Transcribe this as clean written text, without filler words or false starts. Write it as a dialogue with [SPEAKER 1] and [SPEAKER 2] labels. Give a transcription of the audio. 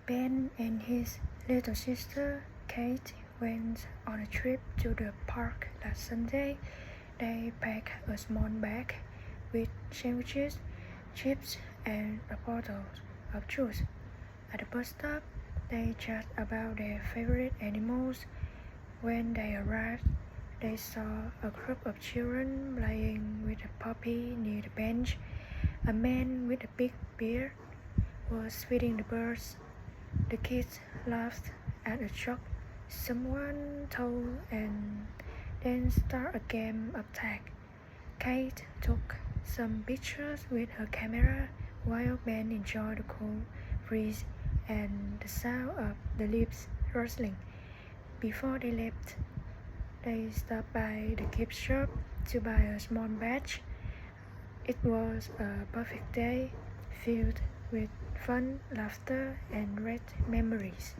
[SPEAKER 1] Ben and his little sister Kate went on a trip to the park last Sunday. They packed a small bag with sandwiches, chips, and a bottle of juice. At the bus stop, they chatted about their favorite animals. When they arrived, they saw a group of children playing with a puppy near the bench. A man with a big beard was feeding the birds. The kids laughed at a joke someone told and then started a game of tag. Kate took some pictures with her camera while Ben enjoyed the cool breeze and the sound of the leaves rustling. Before they left, they stopped by the gift shop to buy a small batch. It was a perfect day, filled with fun, laughter, and great memories.